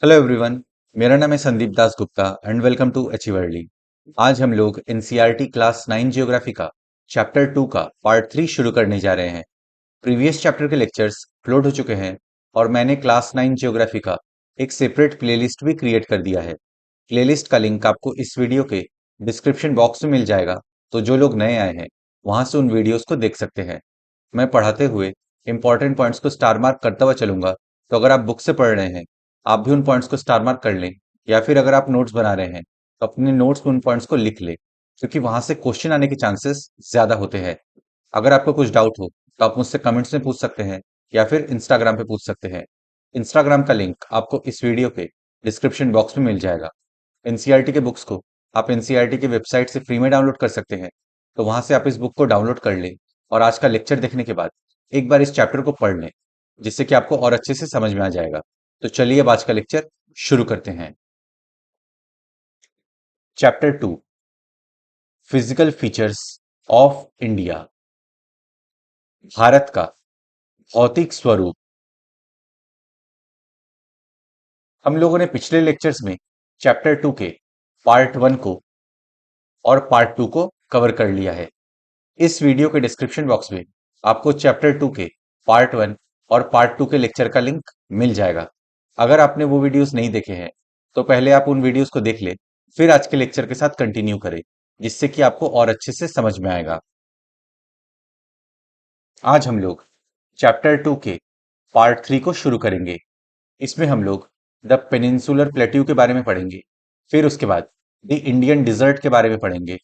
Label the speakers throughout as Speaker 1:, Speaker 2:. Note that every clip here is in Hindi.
Speaker 1: Hello everyone. मेरा नाम है Sandeep Das Gupta and welcome to अचीवर्ली। आज हम लोग एनसीईआरटी क्लास 9 जियोग्राफी का चैप्टर 2 का पार्ट 3 शुरू करने जा रहे हैं। प्रीवियस चैप्टर के लेक्चर्स अपलोड हो चुके हैं और मैंने क्लास 9 जियोग्राफी का एक सेपरेट प्लेलिस्ट भी क्रिएट कर दिया है। प्लेलिस्ट का लिंक आपको इस वीडियो के डिस्क्रिप्शन बॉक्स में मिल जाएगा, तो जो लोग नए आए हैं वहां से उन वीडियोस को देख सकते हैं। मैं पढ़ाते हुए इंपॉर्टेंट पॉइंट्स को स्टार मार्क करता हुआ चलूंगा, तो अगर आप बुक से पढ़ रहे हैं आप भी उन पॉइंट्स को स्टार मार्क कर लें, या फिर अगर आप नोट्स बना रहे हैं तो अपने नोट्स में उन पॉइंट्स को लिख लें, क्योंकि वहां से क्वेश्चन आने के चांसेस ज्यादा होते हैं। अगर आपको कुछ डाउट हो तो आप मुझसे कमेंट्स में पूछ सकते हैं या फिर इंस्टाग्राम पे पूछ सकते हैं। इंस्टाग्राम का लिंक आपको इस वीडियो के डिस्क्रिप्शन बॉक्स में मिल जाएगा। एनसीईआरटी के बुक्स को आप एनसीईआरटी की वेबसाइट से फ्री में डाउनलोड कर सकते हैं, तो वहां से आप इस बुक को डाउनलोड कर लें और आज का लेक्चर देखने के बाद एक बार इस चैप्टर को पढ़ लें, जिससे कि आपको और अच्छे से समझ में आ जाएगा। तो चलिए अब आज का लेक्चर शुरू करते हैं। Chapter 2, physical features of India. Bharat का भौतिक स्वरूप। हम लोगों ने पिछले लेक्चर्स में चैप्टर 2 के पार्ट 1 को और पार्ट 2 को कवर कर लिया है। इस वीडियो के डिस्क्रिप्शन बॉक्स में आपको चैप्टर 2 के पार्ट 1 और पार्ट 2 के लेक्चर का लिंक मिल जाएगा। अगर आपने वो वीडियोस नहीं देखे हैं तो पहले आप उन वीडियोस को देख ले, फिर आज के लेक्चर के साथ कंटिन्यू करें, जिससे कि आपको और अच्छे से समझ में आएगा। आज हम लोग चैप्टर 2 के पार्ट 3 को शुरू करेंगे। इसमें हम लोग द पेनिनसुलर प्लेट्यू के बारे में पढ़ेंगे, फिर उसके बाद द इंडियन डिजर्ट के बारे में पढ़ेंगे,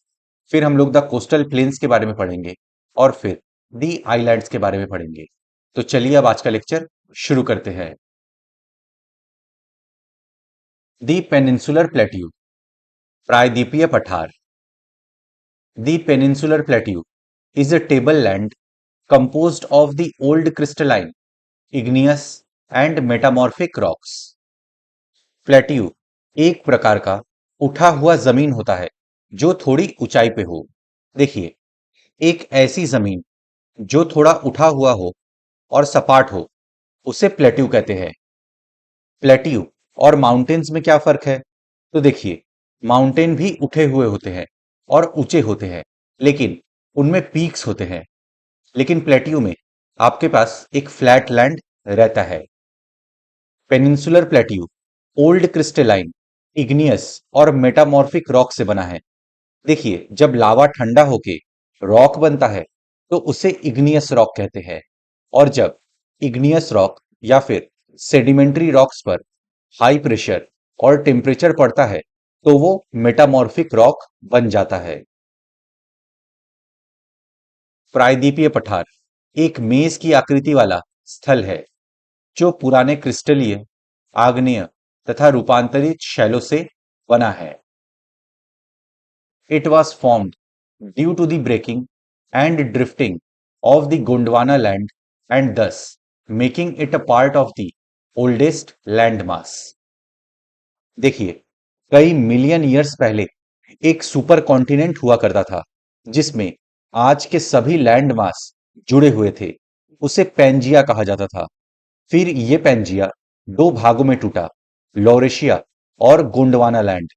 Speaker 1: फिर हम लोग द कोस्टल प्लेन्स के बारे में पढ़ेंगे और फिर द आइलैंड्स के बारे में पढ़ेंगे। तो चलिए अब आज का लेक्चर शुरू करते हैं। द पेनिनसुलर प्लेट्यू, प्रायद्वीपीय पठार। The peninsular plateau is a tableland composed of the old crystalline, igneous and metamorphic rocks. Plateau एक प्रकार का उठा हुआ जमीन होता है जो थोड़ी ऊंचाई पे हो। देखिए, एक ऐसी जमीन जो थोड़ा उठा हुआ हो और सपाट हो उसे प्लेट्यू कहते हैं। प्लेट्यू और माउंटेन्स में क्या फर्क है? तो देखिए, माउंटेन भी उठे हुए होते हैं और ऊंचे होते हैं, लेकिन उनमें पीक्स होते हैं। लेकिन प्लेट्यू में आपके पास एक फ्लैट लैंड रहता है। Peninsular plateau old crystalline, igneous और मेटामॉर्फिक रॉक से बना है। देखिए, जब लावा ठंडा होके रॉक बनता है तो उसे इग्नियस रॉक कहते हैं, और जब इग्नियस रॉक या फिर सेडिमेंट्री रॉक्स पर हाई प्रेशर और टेम्परेचर पड़ता है तो वो मेटामॉर्फिक रॉक बन जाता है। प्रायद्वीपीय पठार एक मेज की आकृति वाला स्थल है जो पुराने क्रिस्टलीय, आग्नेय तथा रूपांतरित शैलों से बना है। It was formed due to the breaking and drifting of the Gondwana land and thus making it a part of the oldest landmass. देखिए, कई मिलियन ईयर्स पहले एक सुपर कॉन्टिनेंट हुआ करता था जिसमें आज के सभी लैंड मास जुड़े हुए थे। उसे पैंजिया कहा जाता था। फिर ये पैंजिया दो भागों में टूटा, लॉरेशिया और गोंडवाना लैंड।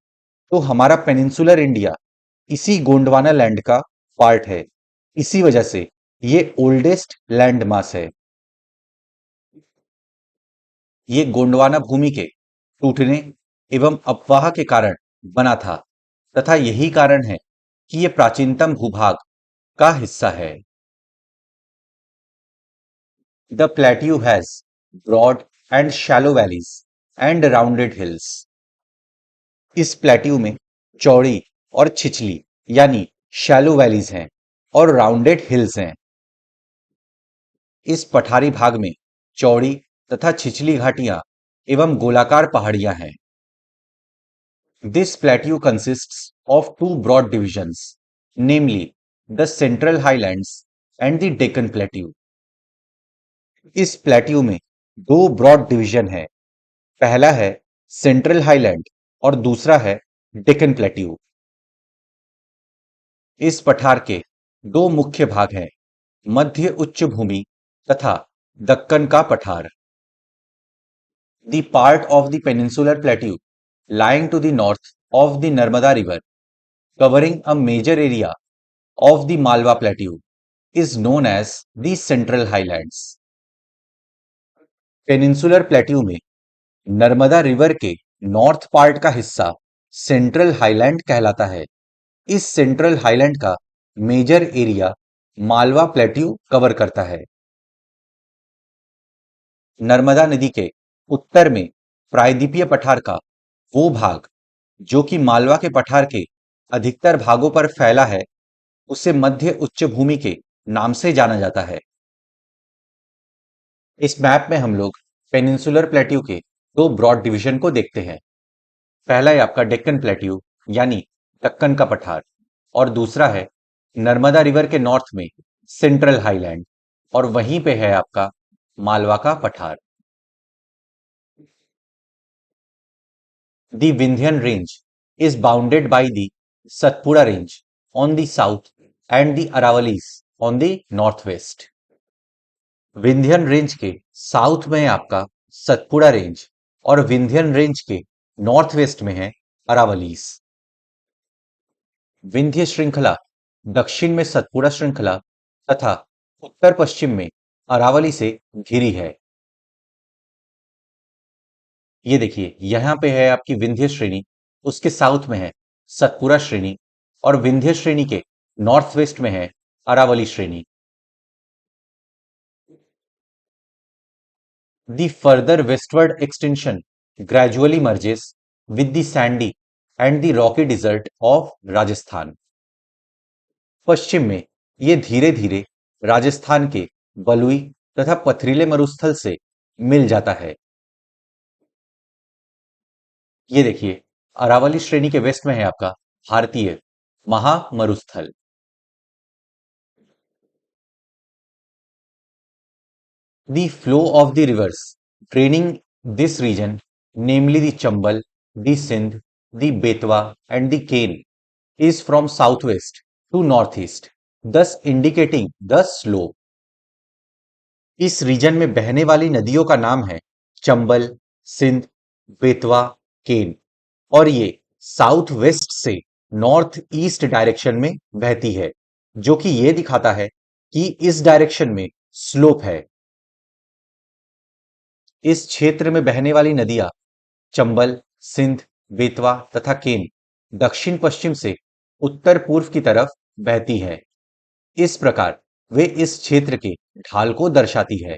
Speaker 1: तो हमारा पेनिनसुलर इंडिया इसी गोंडवाना लैंड का पार्ट है। इसी वजह से ये ओल्डेस्ट लैंड मास है। ये गोंडवाना भूमि के टूटने एवं अपवाह के कारण बना था, तथा यही कारण है कि ये प्राचीनतम भूभाग का हिस्सा है। The plateau has broad and shallow valleys and rounded hills. इस प्लेट्यू में चौड़ी और छिछली यानी शैलो वैलीज हैं और राउंडेड हिल्स हैं। इस पठारी भाग में चौड़ी तथा छिछली घाटियां एवं गोलाकार पहाड़ियां हैं। This plateau consists of two broad divisions, namely the Central Highlands and the Deccan Plateau. इस प्लेट्यू में दो ब्रॉड डिवीजन है। पहला है सेंट्रल हाईलैंड और दूसरा है डेक्कन प्लेट्यू। इस पठार के दो मुख्य भाग हैं, मध्य उच्च भूमि तथा दक्कन का पठार। the part of the peninsular plateau lying to the north of the Narmada River, covering a major area of the Malwa Plateau, is known as the Central Highlands. Peninsular plateau में नर्मदा रिवर के नॉर्थ पार्ट का हिस्सा सेंट्रल हाईलैंड कहलाता है। इस सेंट्रल हाईलैंड का major area Malwa plateau cover करता है। नर्मदा नदी के उत्तर में प्रायद्वीपीय पठार का वो भाग जो कि मालवा के पठार के अधिकतर भागों पर फैला है, उसे मध्य उच्च भूमि के नाम से जाना जाता है। इस मैप में हम लोग पेनिनसुलर प्लेट्यू के दो ब्रॉड डिवीजन को देखते हैं। पहला है आपका डेक्कन प्लेट्यू यानी दक्कन का पठार, और दूसरा है नर्मदा रिवर के नॉर्थ में सेंट्रल हाईलैंड, और वहीं पे है आपका मालवा का पठार। The Vindhyan Range is bounded by the Satpura Range on the south and the Aravalis on the northwest. Vindhyan range के साउथ में है आपका सतपुड़ा रेंज और विंध्यन रेंज के नॉर्थ वेस्ट में है अरावलीज। विंध्य श्रृंखला दक्षिण में सतपुड़ा श्रृंखला तथा उत्तर पश्चिम में अरावली से घिरी है। ये देखिए यहां पे है आपकी विंध्य श्रेणी, उसके साउथ में है सतपुरा श्रेणी और विंध्य श्रेणी के नॉर्थ वेस्ट में है अरावली श्रेणी। The further westward extension gradually merges with the sandy and the rocky desert of Rajasthan. पश्चिम में ये धीरे धीरे राजस्थान के बलुई तथा पथरीले मरुस्थल से मिल जाता है। ये देखिए अरावली श्रेणी के वेस्ट में है आपका भारतीय महामरुस्थल। The flow of the rivers draining this region, namely the Chambal, the Sindh, the Betwa and the Ken, is from southwest to northeast, thus indicating the slope. इस रीजन में बहने वाली नदियों का नाम है चंबल, सिंध, बेतवा, केन, और ये साउथ वेस्ट से नॉर्थ ईस्ट डायरेक्शन में बहती है, जो कि ये दिखाता है कि इस डायरेक्शन में स्लोप है। इस क्षेत्र में बहने वाली नदियां चंबल, सिंध, बेतवा तथा केन दक्षिण पश्चिम से उत्तर पूर्व की तरफ बहती है। इस प्रकार वे इस क्षेत्र के ढाल को दर्शाती है।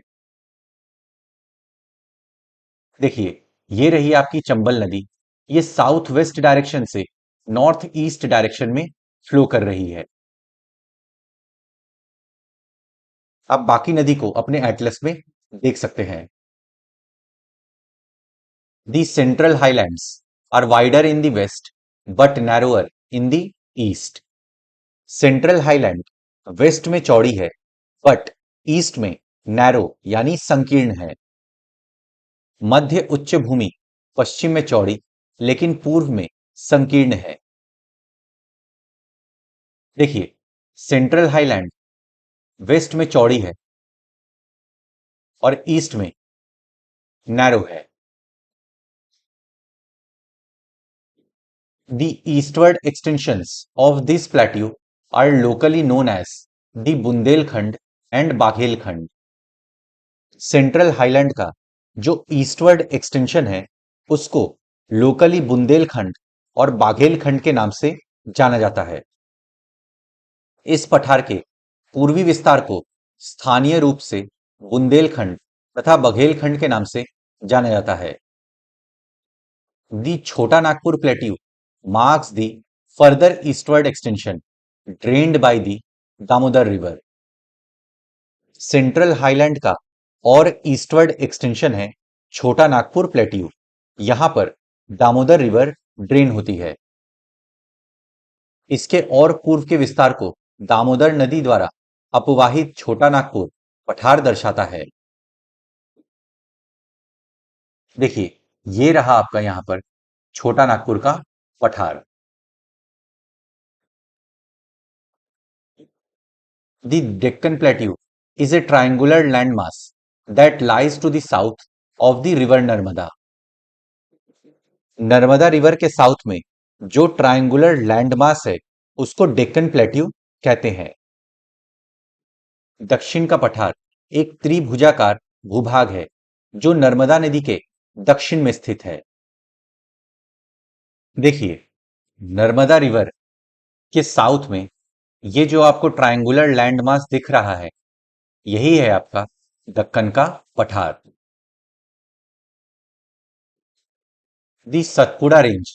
Speaker 1: देखिए ये रही आपकी चंबल नदी, ये साउथ वेस्ट डायरेक्शन से नॉर्थ ईस्ट डायरेक्शन में फ्लो कर रही है। आप बाकी नदी को अपने एटलस में देख सकते हैं। The central highlands are wider in the west but narrower in the east. Central highland west में चौड़ी है बट ईस्ट में नैरो यानी संकीर्ण है। मध्य उच्च भूमि पश्चिम में चौड़ी लेकिन पूर्व में संकीर्ण है। देखिए सेंट्रल हाईलैंड वेस्ट में चौड़ी है और ईस्ट में नैरो है। The eastward extensions of this plateau are locally known as the Bundelkhand and Baghelkhand. Central highland का जो ईस्टवर्ड एक्सटेंशन है उसको लोकली बुंदेलखंड और बाघेलखंड के नाम से जाना जाता है। इस पठार के पूर्वी विस्तार को स्थानीय रूप से बुंदेलखंड तथा बघेलखंड के नाम से जाना जाता है। दी छोटा Nagpur plateau marks the further eastward extension drained by the Damodar river. Central highland का और ईस्टवर्ड एक्सटेंशन है छोटा नागपुर प्लेट्यू। यहां पर दामोदर रिवर ड्रेन होती है। इसके और पूर्व के विस्तार को दामोदर नदी द्वारा अपवाहित छोटा नागपुर पठार दर्शाता है। देखिए ये रहा आपका यहां पर छोटा नागपुर का पठार। The Deccan Plateau is a triangular landmass that lies to the south of the river Narmada. Narmada river के साउथ में जो ट्रायंगुलर लैंडमास है उसको डेक्कन प्लेट्यू कहते हैं। दक्षिण का पठार एक त्रिभुजाकार भूभाग है जो नर्मदा नदी के दक्षिण में स्थित है। देखिए, नर्मदा रिवर के साउथ में ये जो आपको ट्रायंगुलर लैंडमास दिख रहा है, यही है आपका दक्कन का पठार। The Satpura Range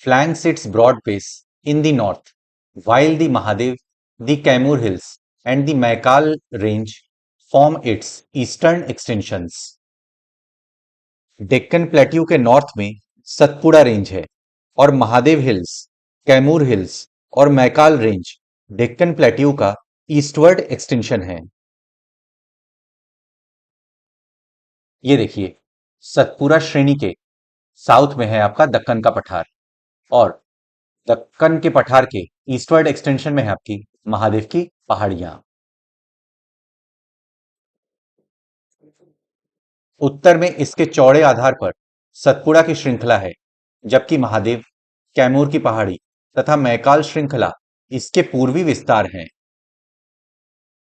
Speaker 1: flanks its broad base in the north, while the Mahadev, the Kaimur Hills, and the Maikal Range form its eastern extensions. Deccan plateau के नॉर्थ में सतपुड़ा रेंज है और महादेव हिल्स, कैमूर हिल्स और मैकाल रेंज डेक्कन प्लेट्यू का ईस्टवर्ड एक्सटेंशन है। ये देखिए, सतपुरा श्रेणी के साउथ में है आपका दक्कन का पठार और दक्कन के पठार के ईस्टवर्ड एक्सटेंशन में है आपकी महादेव की पहाड़ियां। उत्तर में इसके चौड़े आधार पर सतपुड़ा की श्रृंखला है, जबकि महादेव, कैमूर की पहाड़ी तथा मैकाल श्रृंखला इसके पूर्वी विस्तार हैं।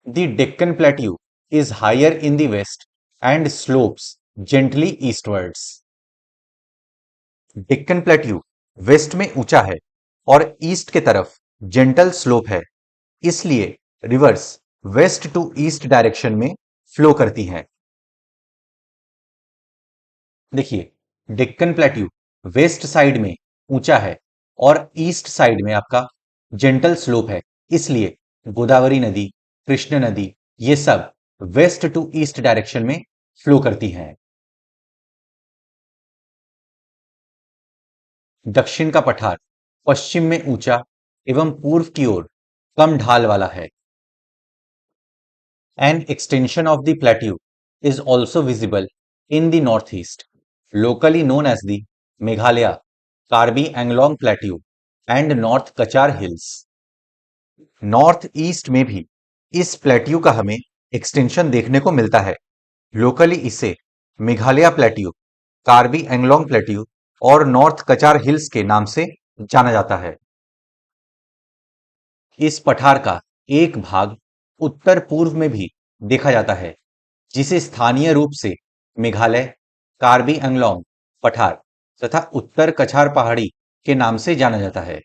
Speaker 1: The Deccan plateau is higher in the west and slopes gently eastwards. Deccan plateau west में ऊंचा है और ईस्ट के तरफ जेंटल स्लोप है, इसलिए rivers west to east direction में फ्लो करती हैं। देखिए, डेक्कन प्लेट्यू वेस्ट साइड में ऊंचा है और ईस्ट साइड में आपका जेंटल स्लोप है, इसलिए गोदावरी नदी, कृष्ण नदी ये सब वेस्ट टू ईस्ट डायरेक्शन में फ्लो करती हैं। दक्षिण का पठार पश्चिम में ऊंचा एवं पूर्व की ओर कम ढाल वाला है। An extension of the plateau is also visible in the northeast, locally known as the Meghalaya Karbi Anglong Plateau and North Kachar Hills. North east में भी इस प्लेट्यू का हमें एक्सटेंशन देखने को मिलता है। लोकली इसे मेघालय प्लेट्यू, कार्बी एंगलोंग प्लेट्यू और नॉर्थ कचार हिल्स के नाम से जाना जाता है। इस पठार का एक भाग उत्तर पूर्व में भी देखा जाता है, जिसे स्थानीय रूप से मेघालय कार्बी एंगलोंग पठार तथा उत्तर कछार पहाड़ी के नाम से जाना जाता है।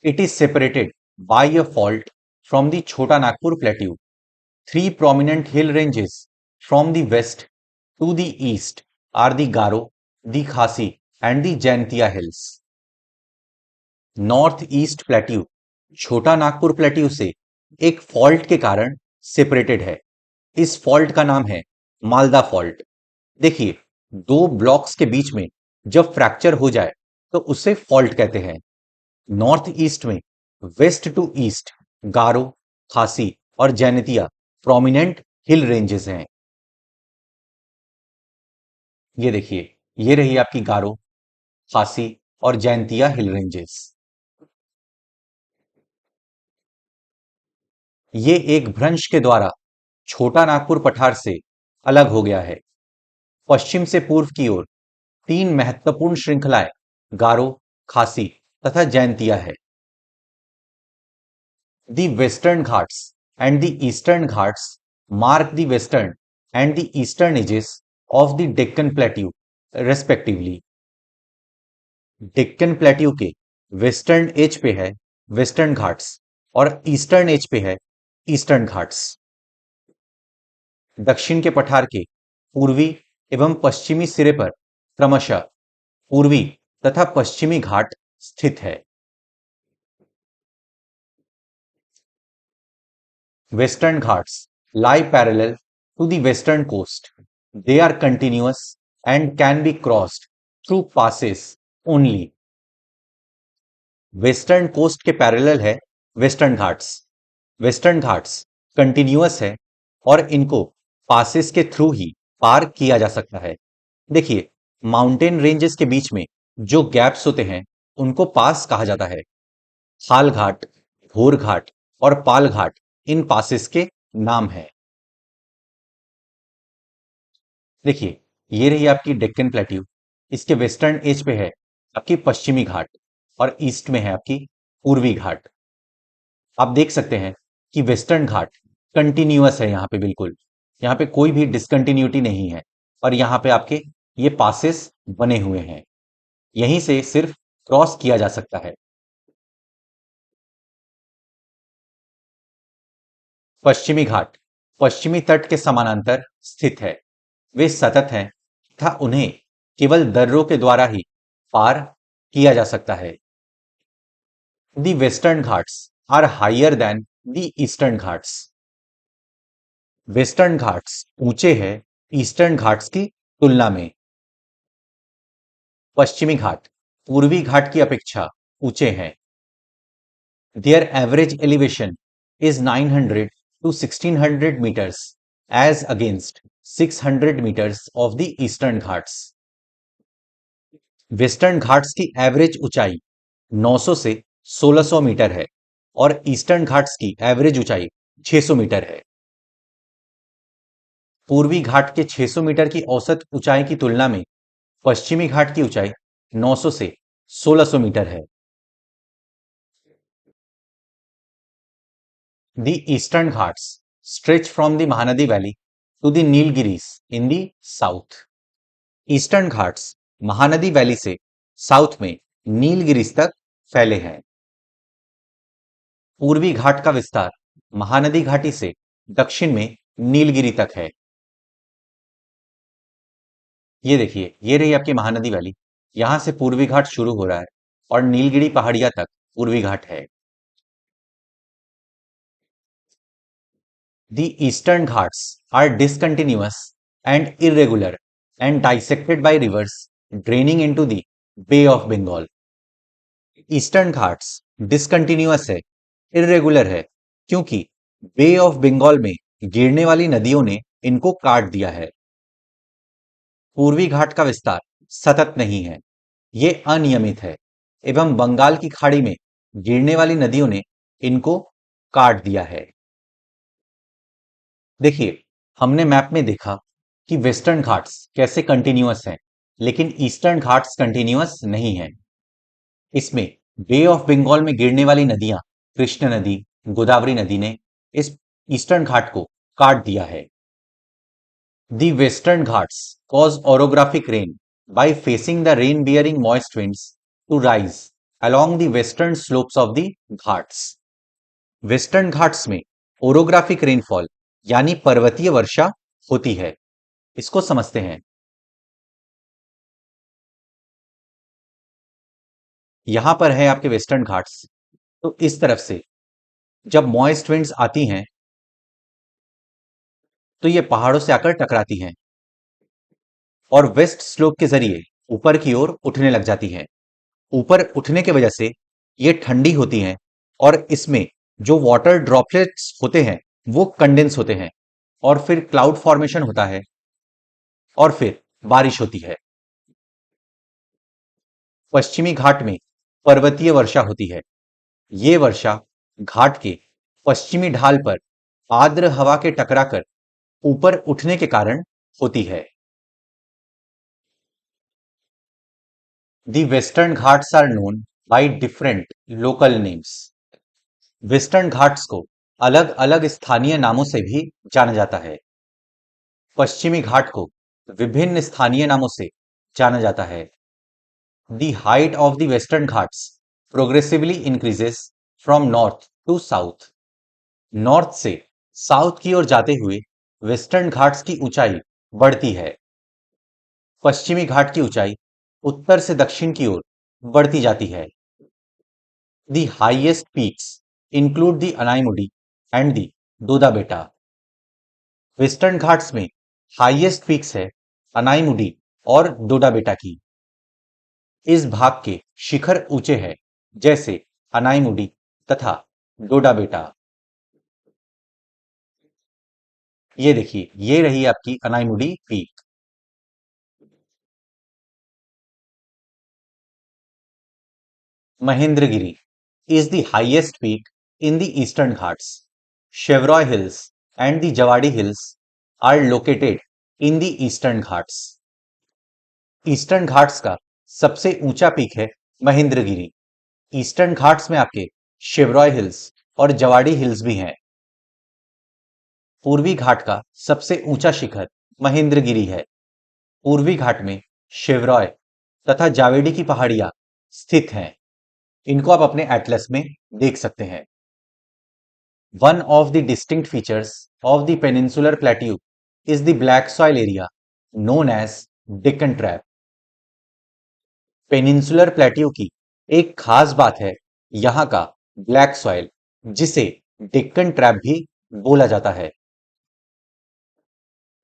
Speaker 1: It is separated by a fault from the Chota Nagpur Plateau. Three prominent hill ranges from the west to the east are the Garo, the Khasi and the Jaintia Hills. North east plateau छोटा नागपुर प्लेट्यू से एक फॉल्ट के कारण सेपरेटेड है। इस फॉल्ट का नाम है मालदा फॉल्ट। देखिए, दो ब्लॉक्स के बीच में जब फ्रैक्चर हो जाए तो उसे फॉल्ट कहते हैं। नॉर्थ ईस्ट में वेस्ट टू ईस्ट गारो, खासी और जैनतिया प्रोमिनेंट हिल रेंजेस हैं। ये देखिए, ये रही आपकी गारो, खासी और जैनतिया हिल रेंजेस। ये एक भ्रंश के द्वारा छोटा नागपुर पठार से अलग हो गया है। पश्चिम से पूर्व की ओर तीन महत्वपूर्ण श्रृंखलाएं गारो, खासी तथा जैनतिया है। The Western Ghats and the Eastern Ghats mark the western and the eastern edges of the Deccan Plateau respectively. Deccan plateau के वेस्टर्न एज पे है वेस्टर्न घाट्स और ईस्टर्न एज पे है ईस्टर्न घाट्स। दक्षिण के पठार के पूर्वी एवं पश्चिमी सिरे पर क्रमशः पूर्वी तथा पश्चिमी घाट स्थित है। Western Ghats lie parallel to the western coast. They are continuous and can be crossed through passes only. Western coast के पैरेलल है western Ghats. Western Ghats continuous है और इनको पासेस के थ्रू ही पार किया जा सकता है। देखिए, माउंटेन रेंजेस के बीच में जो गैप्स होते हैं उनको पास कहा जाता है। खाल घाट, भोर घाट और पाल घाट इन पासेस के नाम है। देखिए, ये रही आपकी डेक्कन प्लेट्यू। इसके वेस्टर्न एज पे है आपकी पश्चिमी घाट और ईस्ट में है आपकी पूर्वी घाट। आप देख सकते हैं कि वेस्टर्न घाट कंटिन्यूअस है यहाँ पे, बिल्कुल यहाँ पे कोई भी डिसकंटिन्यूटी नहीं है और यहाँ पे आपके ये पासेस बने हुए हैं, यहीं से सिर्फ क्रॉस किया जा सकता है। पश्चिमी घाट पश्चिमी तट के समानांतर स्थित है। वे सतत हैं तथा उन्हें केवल दर्रों के द्वारा ही पार किया जा सकता है। The western Ghats are higher than the eastern Ghats. Western Ghats ऊंचे हैं ईस्टर्न घाट्स की तुलना में। पश्चिमी घाट पूर्वी घाट की अपेक्षा ऊंचे हैं। Their average elevation is 900 to 1600 meters as against 600 meters of the eastern Ghats. Western Ghats की एवरेज ऊंचाई 900 से 1600 मीटर है और ईस्टर्न घाट्स की एवरेज ऊंचाई 600 मीटर है। पूर्वी घाट के 600 मीटर की औसत ऊंचाई की तुलना में पश्चिमी घाट की ऊंचाई 900 से 1600 मीटर है। The eastern Ghats stretch from the Mahanadi Valley to the Nilgiris in the south. Eastern Ghats Mahanadi valley से साउथ में नीलगिरीज तक फैले हैं। पूर्वी घाट का विस्तार महानदी घाटी से दक्षिण में नीलगिरी तक है। ये देखिए, ये रही आपकी महानदी वैली। यहां से पूर्वी घाट शुरू हो रहा है और नीलगिरी पहाड़िया तक पूर्वी घाट है। The eastern Ghats are discontinuous and irregular and dissected by rivers draining into the Bay of Bengal. Eastern Ghats discontinuous है, इरेगुलर है, क्योंकि बे ऑफ बंगाल में गिरने वाली नदियों ने इनको काट दिया है। पूर्वी घाट का विस्तार सतत नहीं है, ये अनियमित है एवं बंगाल की खाड़ी में गिरने वाली नदियों ने इनको काट दिया है। देखिए, हमने मैप में देखा कि वेस्टर्न घाट्स कैसे कंटिन्यूअस हैं, लेकिन ईस्टर्न घाट्स कंटिन्यूअस नहीं है। इसमें बे ऑफ बंगाल में गिरने वाली नदियां कृष्ण नदी, गोदावरी नदी ने इस ईस्टर्न घाट को काट दिया है। The western Ghats cause orographic rain by facing the rain-bearing moist winds to rise along the western slopes of the Ghats. Western Ghats में ओरोग्राफिक रेनफॉल यानी पर्वतीय वर्षा होती है। इसको समझते हैं। यहां पर है आपके वेस्टर्न घाट्स, तो इस तरफ से जब मॉइस्ट विंड्स आती हैं तो ये पहाड़ों से आकर टकराती हैं और वेस्ट स्लोप के जरिए ऊपर की ओर उठने लग जाती हैं। ऊपर उठने की वजह से ये ठंडी होती हैं और इसमें जो वाटर ड्रॉपलेट्स होते हैं वो कंडेंस होते हैं और फिर क्लाउड फॉर्मेशन होता है और फिर बारिश होती है। पश्चिमी घाट में पर्वतीय वर्षा होती है। ये वर्षा घाट के पश्चिमी ढाल पर आर्द्र हवा के टकराकर ऊपर उठने के कारण होती है। The Western Ghats are known by different local names. Western Ghats को अलग अलग स्थानीय नामों से भी जाना जाता है। पश्चिमी घाट को विभिन्न स्थानीय नामों से जाना जाता है। The height of the Western Ghats progressively increases from north to south. North से साउथ की ओर जाते हुए वेस्टर्न घाट्स की ऊंचाई बढ़ती है। पश्चिमी घाट की ऊंचाई उत्तर से दक्षिण की ओर बढ़ती जाती है। The highest peaks include the Anaimudi and the Doda Beta. Western Ghats में हाईएस्ट पीक्स है अनाईमुडी और डोडा बेटा की। इस भाग के शिखर ऊंचे हैं जैसे अनाईमुडी तथा डोडा बेटा। ये देखिए, ये रही आपकी Anaimudi peak. Mahendragiri is the highest peak in the eastern Ghats. Chevroy Hills and the Jawadi Hills are located in the eastern Ghats. Eastern Ghats का सबसे ऊंचा पीक है महेंद्रगिरी। ईस्टर्न घाट्स में आपके शिवरॉय हिल्स और जवाड़ी हिल्स भी हैं। पूर्वी घाट का सबसे ऊंचा शिखर महेंद्रगिरी है। पूर्वी घाट में शिवरॉय तथा जावेडी की पहाड़ियां स्थित हैं। इनको आप अपने एटलस में देख सकते हैं। One of the distinct features of the peninsular plateau is the black soil area known as Deccan trap. Peninsular plateau की एक खास बात है यहाँ का ब्लैक सॉइल, जिसे डेक्कन ट्रैप भी बोला जाता है।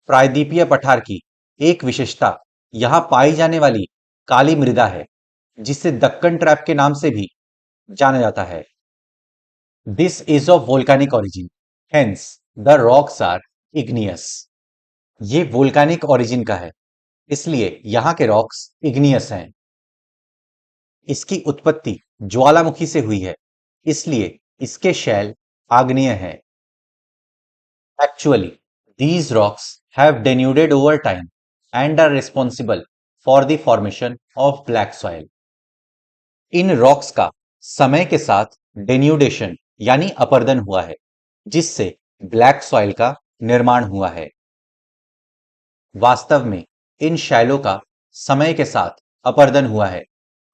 Speaker 1: प्रायद्वीपीय पठार की एक विशेषता यहाँ पाई जाने वाली काली मृदा है, जिसे दक्कन ट्रैप के नाम से भी जाना जाता है। This is of volcanic origin, hence the rocks are igneous. ये वोल्केनिक ओरिजिन का है, इसलिए यहाँ के रॉक्स इग्नियस हैं। इसकी उत्पत्ति ज्वालामुखी से हुई है, इसलिए इसके शैल आग्नेय हैं। Actually, these rocks have denuded over time and are responsible for the formation of black soil. In rocks का समय के साथ डेन्यूडेशन यानी अपरदन हुआ है, जिससे ब्लैक सॉइल का निर्माण हुआ है। वास्तव में इन शैलों का समय के साथ अपरदन हुआ है,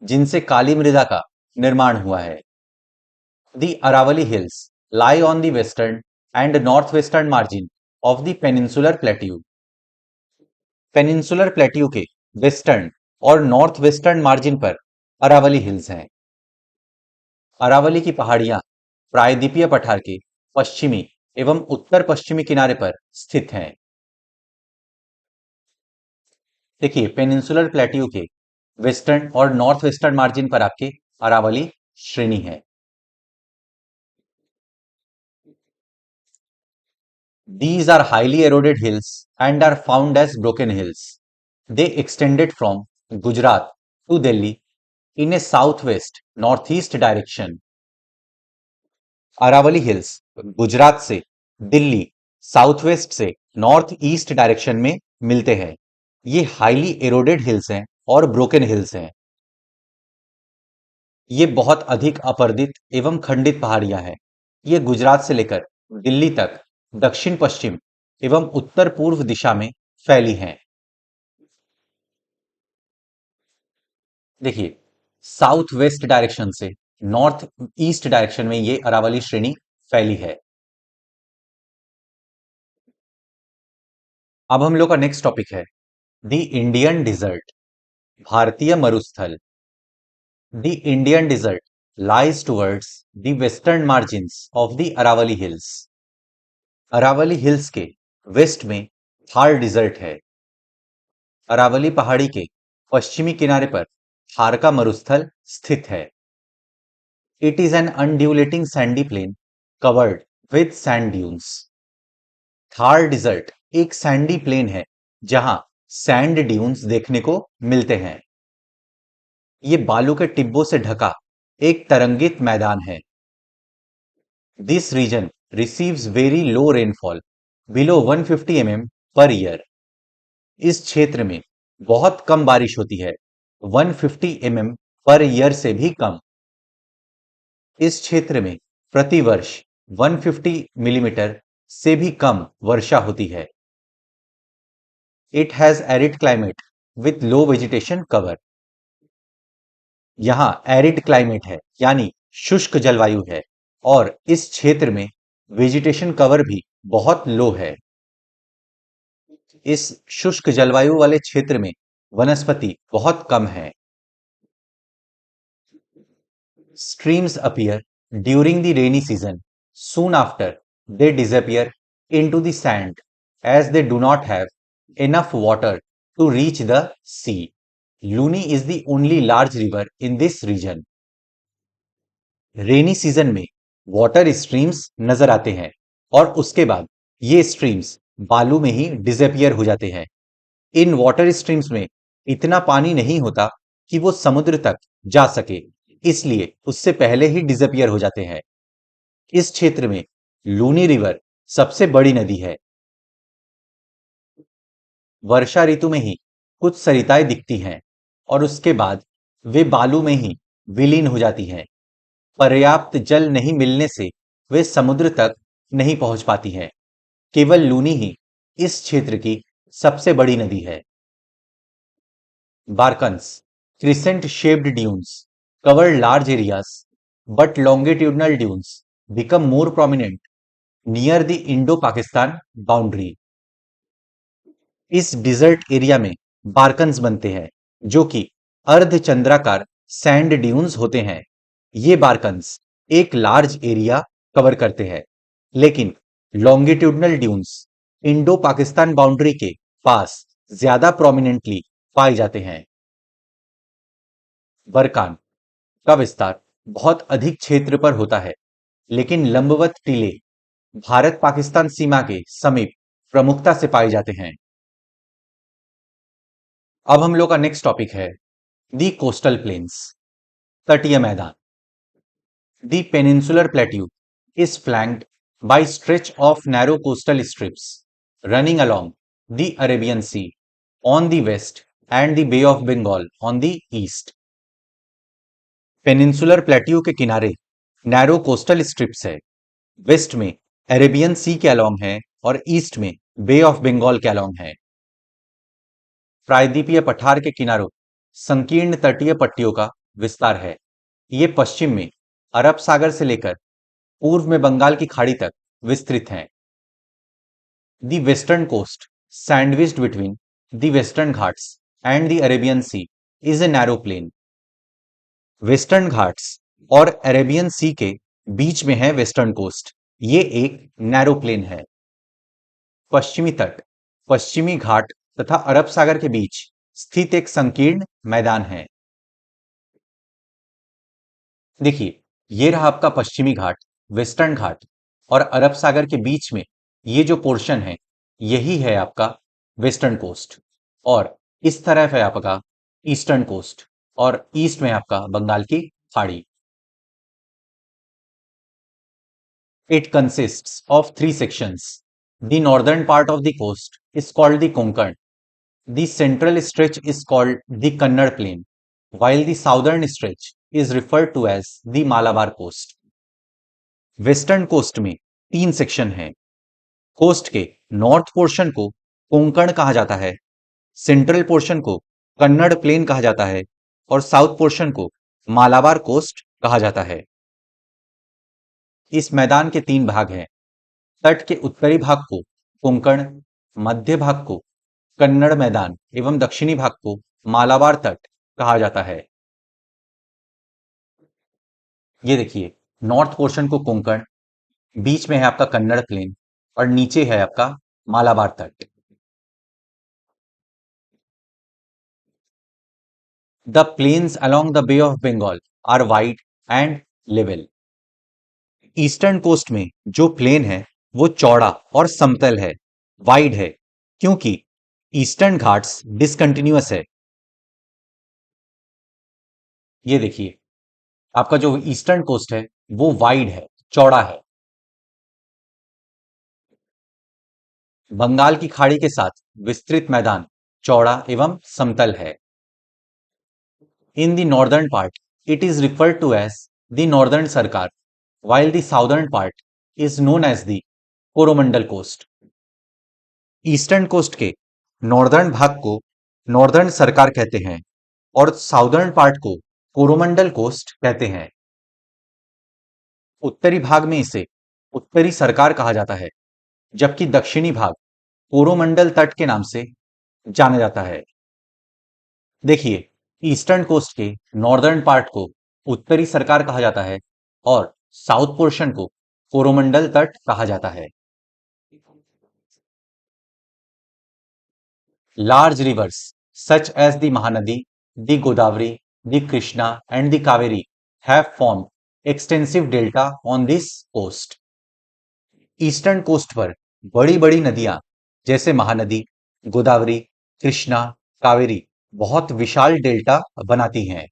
Speaker 1: जिनसे काली मृदा का निर्माण हुआ है। The Aravalli Hills lie on the western and northwestern margin of the peninsular plateau. Peninsular plateau के वेस्टर्न और नॉर्थ वेस्टर्न मार्जिन पर अरावली हिल्स हैं। अरावली की पहाड़ियां प्रायद्वीपीय पठार के पश्चिमी एवं उत्तर पश्चिमी किनारे पर स्थित हैं। देखिए, पेनिनसुलर प्लेट्यू के वेस्टर्न और नॉर्थ वेस्टर्न मार्जिन पर आपके अरावली श्रेणी है। These are highly eroded hills and are found as broken hills. They extended from Gujarat to Delhi in a southwest northeast direction. Aravalli hills Gujarat से दिल्ली साउथवेस्ट से नॉर्थ ईस्ट डायरेक्शन में मिलते हैं। ये हाईली एरोडेड हिल्स हैं और ब्रोकन हिल्स हैं। ये बहुत अधिक अपर्दित एवं खंडित पहाड़ियां हैं। ये गुजरात से लेकर दिल्ली तक दक्षिण पश्चिम एवं उत्तर पूर्व दिशा में फैली हैं। देखिए, साउथ वेस्ट डायरेक्शन से नॉर्थ ईस्ट डायरेक्शन में ये अरावली श्रेणी फैली है। अब हम लोग का नेक्स्ट टॉपिक है द इंडियन डिजर्ट, भारतीय मरुस्थल। The Indian desert lies towards the western margins of the Aravalli Hills. Aravalli hills के वेस्ट में थार डिजर्ट है। अरावली पहाड़ी के पश्चिमी किनारे पर थार का मरुस्थल स्थित है। It is an undulating sandy plain covered with sand dunes. Thar desert एक सैंडी प्लेन है जहां सैंड ड्यून्स देखने को मिलते हैं। ये बालू के टिब्बों से ढका एक तरंगित मैदान है। This region receives very low rainfall below 150 mm per year. इस क्षेत्र में बहुत कम बारिश होती है, 150 mm पर ईयर से भी कम। इस क्षेत्र में प्रतिवर्ष 150 मिलीमीटर से भी कम वर्षा होती है। It has arid climate with low vegetation cover. यहाँ एरिड क्लाइमेट है यानी शुष्क जलवायु है और इस क्षेत्र में वेजिटेशन कवर भी बहुत लो है। इस शुष्क जलवायु वाले क्षेत्र में वनस्पति बहुत कम है। Streams appear during the rainy season, soon after they disappear into the sand as they do not have enough water to reach the sea. Luni is the only large river in this region. Rainy season में वाटर स्ट्रीम्स नजर आते हैं और उसके बाद ये स्ट्रीम्स बालू में ही डिसअपियर हो जाते हैं। इन वाटर स्ट्रीम्स में इतना पानी नहीं होता कि वो समुद्र तक जा सके, इसलिए उससे पहले ही डिसअपियर हो जाते हैं। इस क्षेत्र में लूनी रिवर सबसे बड़ी नदी है। वर्षा ऋतु में ही कुछ सरिताएं दिखती हैं और उसके बाद वे बालू में ही विलीन हो जाती हैं। पर्याप्त जल नहीं मिलने से वे समुद्र तक नहीं पहुंच पाती हैं। केवल लूनी ही इस क्षेत्र की सबसे बड़ी नदी है। Barchans, crescent shaped dunes cover large areas, but longitudinal dunes become more prominent near the Indo-Pakistan boundary. इस डिजर्ट एरिया में बारकन्स बनते हैं जो कि अर्धचंद्राकार सैंड ड्यून्स होते हैं। ये बारकन्स एक लार्ज एरिया कवर करते हैं, लेकिन longitudinal dunes Indo Pakistan boundary के पास ज्यादा प्रोमिनेंटली पाए जाते हैं। बरकान का विस्तार बहुत अधिक क्षेत्र पर होता है, लेकिन लंबवत टीले भारत पाकिस्तान सीमा के समीप प्रमुखता से पाए जाते हैं। अब हम लोग का नेक्स्ट टॉपिक है दी कोस्टल प्लेन्स, तटीय मैदान। दी peninsular plateau is flanked by stretch of narrow coastal strips running along the Arabian Sea on the west and the Bay of Bengal on the east. Peninsular plateau के किनारे नैरो कोस्टल स्ट्रिप्स है, वेस्ट में अरेबियन सी के अलोंग है और ईस्ट में बे ऑफ बंगाल के अलोंग है। प्रायद्वीपीय पठार के किनारों संकीर्ण तटीय पट्टियों का विस्तार है। ये पश्चिम में अरब सागर से लेकर पूर्व में बंगाल की खाड़ी तक विस्तृत हैं। The western coast sandwiched between the western Ghats and the Arabian sea is a narrow plain. Western Ghats और अरेबियन सी के बीच में है वेस्टर्न कोस्ट। ये एक नैरो प्लेन है। पश्चिमी तट पश्चिमी घाट तथा अरब सागर के बीच स्थित एक संकीर्ण मैदान है। देखिए, ये रहा आपका पश्चिमी घाट, वेस्टर्न घाट और अरब सागर के बीच में ये जो पोर्शन है यही है आपका वेस्टर्न कोस्ट, और इस तरफ है आपका ईस्टर्न कोस्ट और ईस्ट में आपका बंगाल की खाड़ी। It consists of 3 sections. The northern part of the coast is called the Konkan. The central stretch is called the Kannada Plain, while the southern stretch is referred to as the Malabar Coast. Western coast में 3 सेक्शन हैं। कोस्ट के नॉर्थ पोर्शन को कोंकण कहा जाता है, सेंट्रल पोर्शन को कन्नड़ प्लेन कहा जाता है और साउथ पोर्शन को मालाबार कोस्ट कहा जाता है। इस मैदान के 3 भाग हैं। तट के उत्तरी भाग को कोंकण, मध्य भाग को कन्नड़ मैदान एवं दक्षिणी भाग को मालाबार तट कहा जाता है। ये देखिए, नॉर्थ पोर्शन को कोंकण, बीच में है आपका कन्नड़ प्लेन और नीचे है आपका मालाबार तट। The plains along the bay of Bengal are wide and level. Eastern coast में जो प्लेन है वो चौड़ा और समतल है, वाइड है, क्योंकि ईस्टर्न घाट्स डिसकंटिन्यूअस है। ये देखिए, आपका जो ईस्टर्न कोस्ट है वो वाइड है, चौड़ा है। बंगाल की खाड़ी के साथ विस्तृत मैदान चौड़ा एवं समतल है। In the northern part it is referred to as the northern Circars, while the southern part is known as the Coromandel coast. Eastern coast के नॉर्दर्न भाग को नॉर्दर्न सरकार कहते हैं और साउदर्न पार्ट को कोरोमंडल कोस्ट कहते हैं। उत्तरी भाग में इसे उत्तरी सरकार कहा जाता है, जबकि दक्षिणी भाग कोरोमंडल तट के नाम से जाना जाता है। देखिए, ईस्टर्न कोस्ट के नॉर्दर्न पार्ट को उत्तरी सरकार कहा जाता है और साउथ पोर्शन को कोरोमंडल तट कहा जाता है। Large rivers such as the Mahanadi, the Godavari, the Krishna and the Kaveri have formed extensive delta on this coast. Eastern coast पर बड़ी बड़ी नदियां जैसे महानदी, गोदावरी, कृष्णा, कावेरी बहुत विशाल डेल्टा बनाती हैं।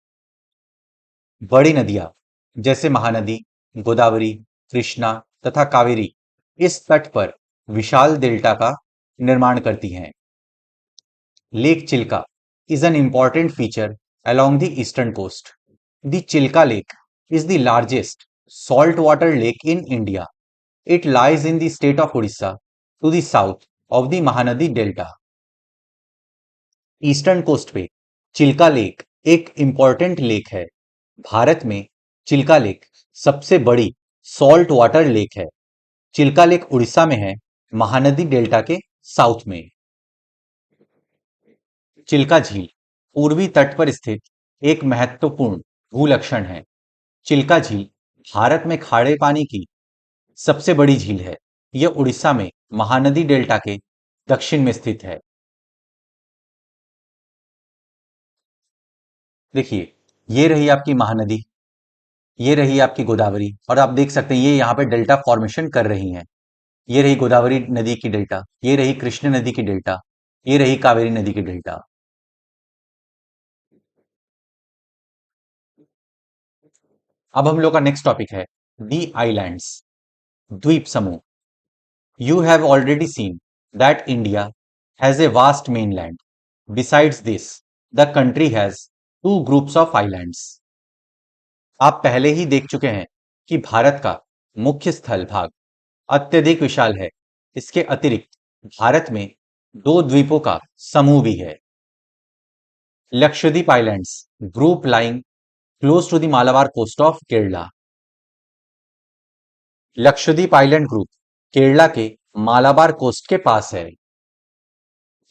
Speaker 1: बड़ी नदियां जैसे महानदी, गोदावरी, कृष्णा तथा कावेरी इस तट पर विशाल डेल्टा का निर्माण करती हैं। Lake Chilka is an important feature along the eastern coast. The Chilka Lake is the largest saltwater lake in India. It lies in the state of Odisha to the south of the Mahanadi Delta. Eastern coast पे चिल्का लेक एक इंपॉर्टेंट लेक है। भारत में चिल्का लेक सबसे बड़ी सॉल्ट वाटर लेक है। चिल्का लेक उड़ीसा में है, महानदी डेल्टा के साउथ में। चिल्का झील पूर्वी तट पर स्थित एक महत्वपूर्ण भूलक्षण है। चिल्का झील भारत में खारे पानी की सबसे बड़ी झील है। यह उड़ीसा में महानदी डेल्टा के दक्षिण में स्थित है। देखिए, ये रही आपकी महानदी, ये रही आपकी गोदावरी, और आप देख सकते हैं ये यहाँ पे डेल्टा फॉर्मेशन कर रही हैं। ये रही गोदावरी नदी की डेल्टा, ये रही कृष्ण नदी की डेल्टा, ये रही कावेरी नदी की डेल्टा। अब हम लोग का नेक्स्ट टॉपिक है दी आइलैंड्स, द्वीप समूह। You have already seen that India has a vast mainland. Besides this, the country has two groups of islands. आप पहले ही देख चुके हैं कि भारत का मुख्य स्थल भाग अत्यधिक विशाल है। इसके अतिरिक्त भारत में दो द्वीपों का समूह भी है। Lakshadweep islands group lying close to the Malabar coast of Kerala. Lakshadweep island group Kerala के मालाबार कोस्ट के पास है।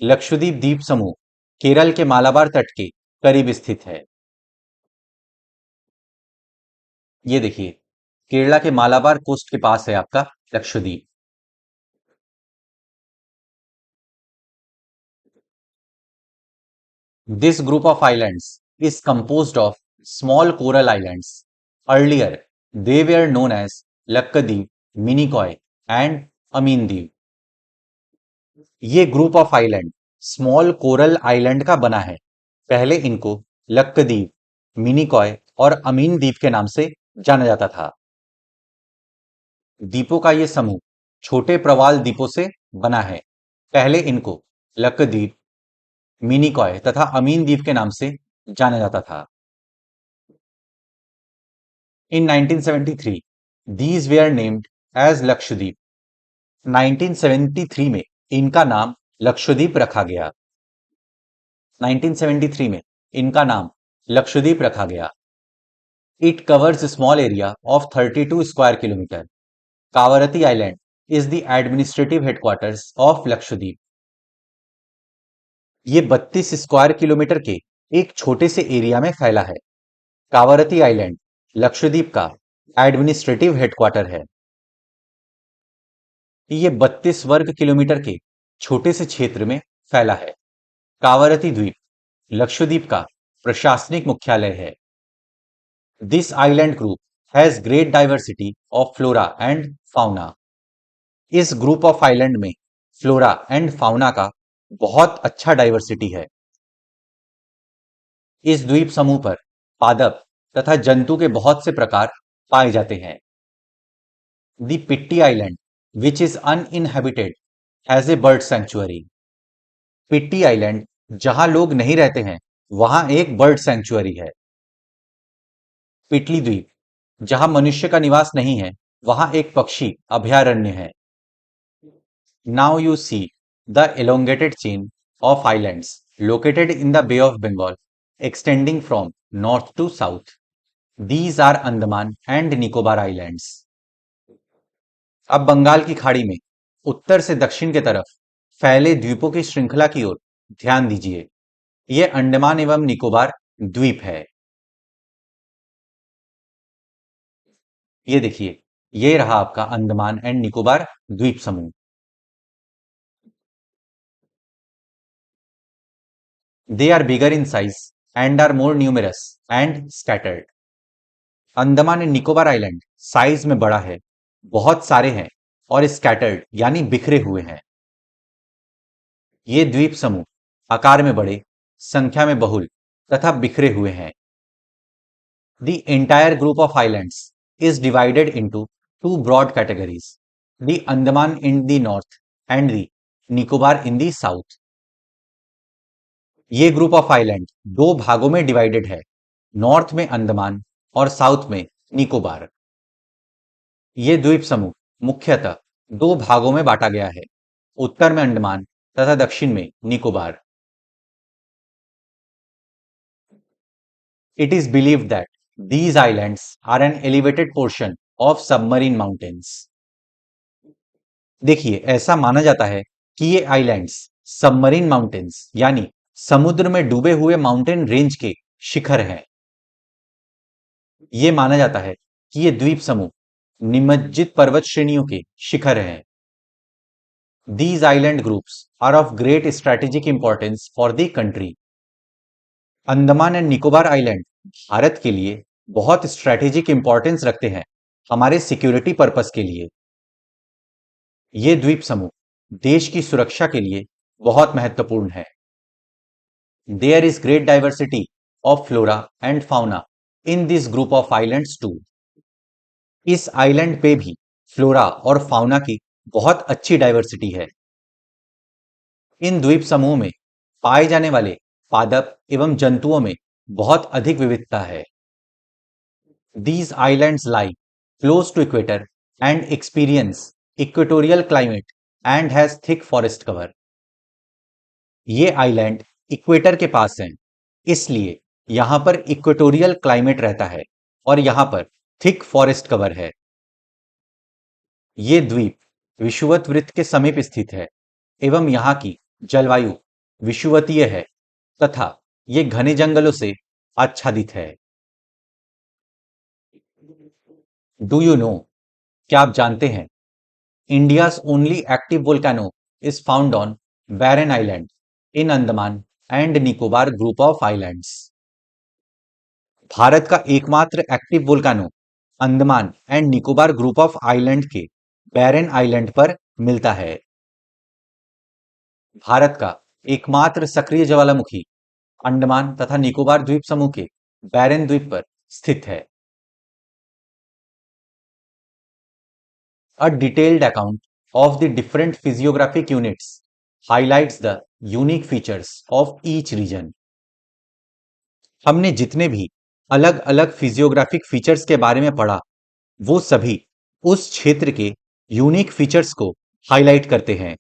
Speaker 1: लक्षद्वीप द्वीप समूह केरल के मालाबार तट के करीब स्थित है। ये देखिए, केरला के मालाबार कोस्ट के पास है आपका Lakshadweep. This group of islands is composed of small coral islands. Earlier they were known as Laccadive, Minicoy and Amin Dweep. ये group of island small coral island का बना है। पहले इनको लक्कद्वीप, मिनिकॉय और अमीन द्वीप के नाम से जाना जाता था। द्वीपों का ये समूह छोटे प्रवाल द्वीपों से बना है। पहले इनको लक्कद्वीप, मिनिकॉय तथा अमीन द्वीप के नाम से जाना जाता था। इन 1973 these were named as Lakshadweep. 1973 में इनका नाम लक्षद्वीप रखा गया। 1973 में इनका नाम लक्षद्वीप रखा गया। It covers small area of 32 square kilometre. Kavaratti island is the administrative headquarters of Lakshadweep. ये 32 स्क्वायर किलोमीटर के एक छोटे से एरिया में फैला है। कावरती आइलैंड लक्षद्वीप का एडमिनिस्ट्रेटिव हेडक्वार्टर है। ये 32 वर्ग किलोमीटर के छोटे से क्षेत्र में फैला है। कावरती द्वीप लक्षद्वीप का प्रशासनिक मुख्यालय है। This island group has great diversity of flora and fauna. इस ग्रुप ऑफ आइलैंड में फ्लोरा एंड फाउना का बहुत अच्छा डाइवर्सिटी है। इस द्वीप समूह पर पादप तथा जंतु के बहुत से प्रकार पाए जाते हैं। The Pitti island which is uninhabited has a bird sanctuary. Pitti island जहां लोग नहीं रहते हैं वहां एक बर्ड सेंचुअरी है। पिटली द्वीप जहां मनुष्य का निवास नहीं है वहां एक पक्षी अभयारण्य है। Now you see the elongated chain of islands located in the Bay of Bengal extending from north to south. These are Andaman and Nicobar Islands. अब बंगाल की खाड़ी में उत्तर से दक्षिण के तरफ फैले द्वीपों की श्रृंखला की ओर ध्यान दीजिए। यह अंडमान एवं निकोबार द्वीप है। ये देखिए, ये रहा आपका अंडमान एंड निकोबार द्वीप समूह। They are bigger in size and are more numerous and scattered. Andaman and Nicobar island size में बड़ा है, बहुत सारे हैं और स्कैटर्ड यानी बिखरे हुए हैं। ये द्वीप समूह आकार में बड़े, संख्या में बहुल तथा बिखरे हुए हैं। The entire group of islands is divided into two broad categories, the Andaman in the north and the Nicobar in the south. ये ग्रुप ऑफ आइलैंड दो भागों में डिवाइडेड है, नॉर्थ में अंडमान और साउथ में निकोबार। ये द्वीप समूह मुख्यतः दो भागों में बांटा गया है, उत्तर में अंडमान तथा दक्षिण में Nicobar. It is believed that these islands are an elevated portion of submarine mountains. देखिए, ऐसा माना जाता है कि ये आइलैंड्स सबमरीन माउंटेन्स यानी समुद्र में डूबे हुए माउंटेन रेंज के शिखर हैं। ये माना जाता है कि ये द्वीप समूह निमज्जित पर्वत श्रेणियों के शिखर हैं। These island groups are of great strategic importance for the country. Andaman and Nicobar island Bharat के लिए बहुत स्ट्रेटेजिक इंपॉर्टेंस रखते हैं, हमारे सिक्योरिटी पर्पस के लिए। ये द्वीप समूह देश की सुरक्षा के लिए बहुत महत्वपूर्ण है। There is great diversity of flora and fauna in this group of islands too. इस आइलैंड पे भी फ्लोरा और फाउना की बहुत अच्छी डाइवर्सिटी है। इन द्वीप समूह में पाए जाने वाले पादप एवं जंतुओं में बहुत अधिक विविधता है। These islands lie close to equator and experience equatorial climate and has thick forest cover. ये आइलैंड इक्वेटर के पास हैं, इसलिए यहां पर इक्वेटोरियल क्लाइमेट रहता है और यहां पर थिक फॉरेस्ट कवर है। ये द्वीप विषुवत वृत्त के समीप स्थित है एवं यहाँ की जलवायु विषुवतीय है तथा ये घने जंगलों से आच्छादित है। डू यू नो, क्या आप जानते हैं, India's only active volcano is found on barren island in Andaman and Nicobar group of islands. Bharat का एकमात्र active volcano Andaman and Nicobar group of island के बैरन आइलैंड पर मिलता है। भारत का एकमात्र सक्रिय ज्वालामुखी अंडमान तथा निकोबार द्वीप समूह के बैरन द्वीप पर स्थित है। A detailed account of the different physiographic units highlights the unique features of each region. हमने जितने भी अलग अलग फिजियोग्राफिक फीचर्स के बारे में पढ़ा, वो सभी उस क्षेत्र के यूनिक फीचर्स को हाईलाइट करते हैं।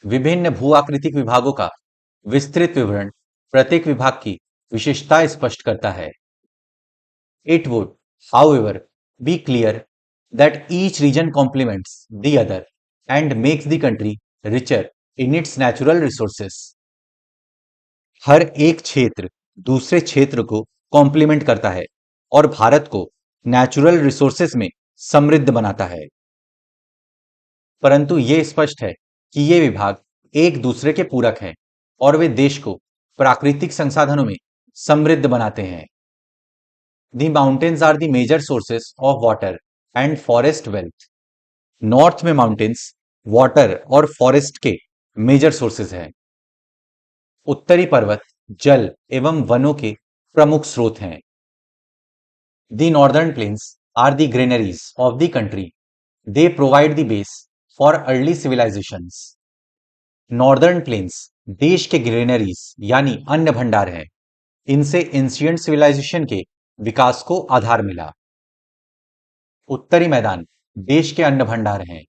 Speaker 1: विभिन्न भू आकृतिक विभागों का विस्तृत विवरण प्रत्येक विभाग की विशेषता स्पष्ट करता है। It would, however, be clear that each region complements the other and makes the country richer in its natural resources. हर एक क्षेत्र दूसरे क्षेत्र को कॉम्प्लीमेंट करता है और भारत को नेचुरल रिसोर्सेस में समृद्ध बनाता है। परंतु ये स्पष्ट है कि ये विभाग एक दूसरे के पूरक हैं और वे देश को प्राकृतिक संसाधनों में समृद्ध बनाते हैं। The mountains are the major sources of water and forest wealth. North में माउंटेन्स वाटर और फॉरेस्ट के मेजर सोर्सेज हैं। उत्तरी पर्वत जल एवं वनों के प्रमुख स्रोत हैं। The northern plains are the granaries of the country. They provide the base for early civilizations. Northern plains देश के ग्रेनरीज यानी अन्न भंडार हैं। इनसे एंशिएंट सिविलाइजेशन के विकास को आधार मिला। उत्तरी मैदान देश के अन्न भंडार हैं।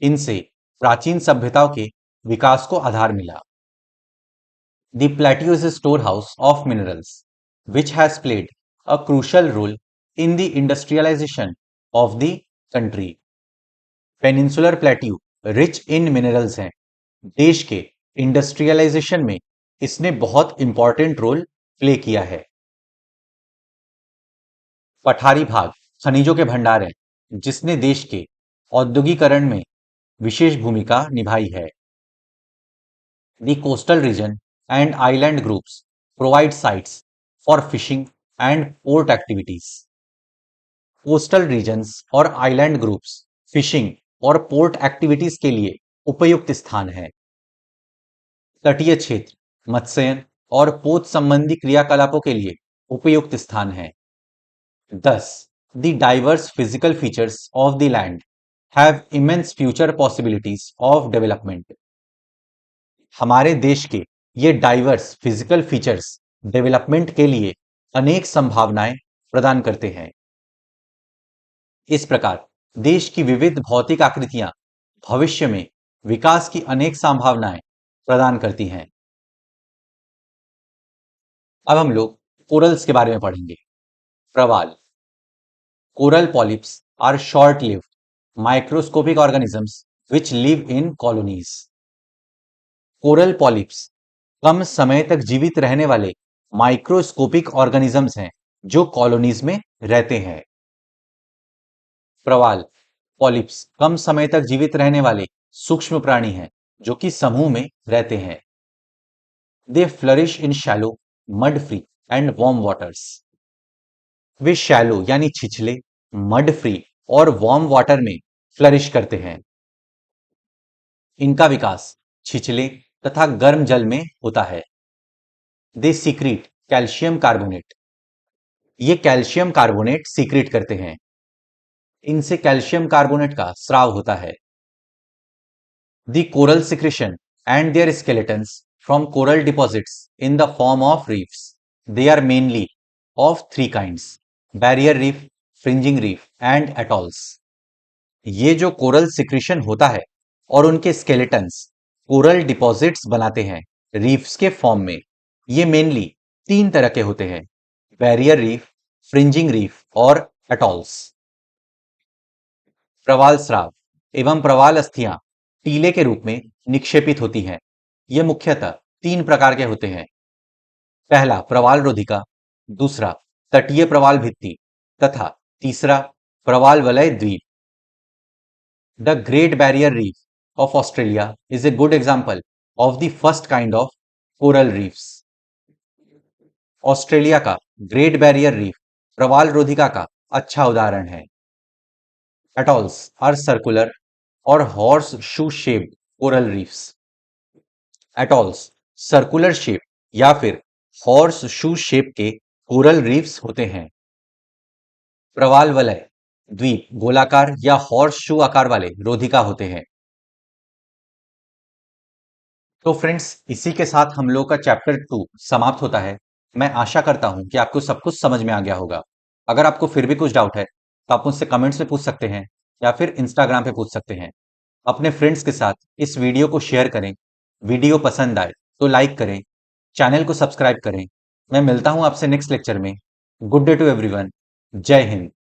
Speaker 1: इनसे प्राचीन सभ्यताओं के विकास को आधार मिला। The plateau is a storehouse of minerals, which has played a crucial role in the industrialization of the country. Peninsular plateau rich in minerals हैं। देश के इंडस्ट्रियलाइजेशन में इसने बहुत इंपॉर्टेंट रोल प्ले किया है। पठारी भाग खनिजों के भंडार हैं, जिसने देश के औद्योगिकरण में विशेष भूमिका निभाई है। The coastal region and island groups provide sites for fishing and port activities. Coastal regions और आइलैंड ग्रुप्स फिशिंग और पोर्ट एक्टिविटीज के लिए उपयुक्त स्थान है। तटीय क्षेत्र मत्स्यन और पोत संबंधी क्रियाकलापों के लिए उपयुक्त स्थान है। Thus, the diverse physical features of the land have immense future possibilities of development. हमारे देश के ये डाइवर्स फिजिकल फीचर्स डेवलपमेंट के लिए अनेक संभावनाएं प्रदान करते हैं। इस प्रकार देश की विविध भौतिक आकृतियां भविष्य में विकास की अनेक संभावनाएं प्रदान करती हैं। अब हम लोग कोरल्स के बारे में पढ़ेंगे। प्रवाल। Coral polyps are short lived microscopic organisms which live in colonies. Coral polyps कम समय तक जीवित रहने वाले माइक्रोस्कोपिक ऑर्गेनिजम्स हैं जो कॉलोनीज में रहते हैं। प्रवाल पॉलिप्स कम समय तक जीवित रहने वाले सूक्ष्म प्राणी हैं जो कि समूह में रहते हैं। They flourish in shallow, mud free and warm waters. वे शैलो यानी छिछले, मड फ्री और वार्म वाटर में फ्लरिश करते हैं। इनका विकास छिछले तथा गर्म जल में होता है। They secrete calcium carbonate. ये कैल्शियम कार्बोनेट सीक्रेट करते हैं। इनसे कैल्शियम कार्बोनेट का स्राव होता है। The coral secretion and their skeletons from coral deposits in the form of reefs. They are mainly of three kinds: barrier reef, fringing reef and atolls. ये जो कोरल सिक्रेशन होता है और उनके स्केलेटन्स कोरल डिपॉजिट्स बनाते हैं रीफ्स के फॉर्म में, ये मेनली तीन तरह के होते हैं: बैरियर रीफ, फ्रिंजिंग रीफ और एटॉल्स। प्रवाल स्राव एवं प्रवाल अस्थियां टीले के रूप में निक्षेपित होती हैं। ये मुख्यतः तीन प्रकार के होते हैं। पहला प्रवाल रोधिका, दूसरा तटीय प्रवाल भित्ति तथा तीसरा प्रवाल वलय द्वीप। The great barrier reef of Australia is a good example of the first kind of coral reefs. Australia का ग्रेट बैरियर रीफ प्रवाल रोधिका का अच्छा उदाहरण है। एटॉल्स आर सर्कुलर और horse shoe shaped coral reefs. Atolls circular shape या फिर हॉर्स शू शेप के कोरल रीफ्स होते हैं। प्रवाल वलय द्वीप गोलाकार या हॉर्स शू आकार वाले रोधिका होते हैं। तो फ्रेंड्स, इसी के साथ हम लोग का चैप्टर 2 समाप्त होता है। मैं आशा करता हूं कि आपको सब कुछ समझ में आ गया होगा। अगर आपको फिर भी कुछ डाउट है तो आप मुझसे कमेंट्स में पूछ सकते हैं या फिर इंस्टाग्राम पे पूछ सकते हैं। अपने फ्रेंड्स के साथ इस वीडियो को शेयर करें। वीडियो पसंद आए तो लाइक करें, चैनल को सब्सक्राइब करें। मैं मिलता हूं आपसे नेक्स्ट लेक्चर में। Good day to everyone. जय हिंद।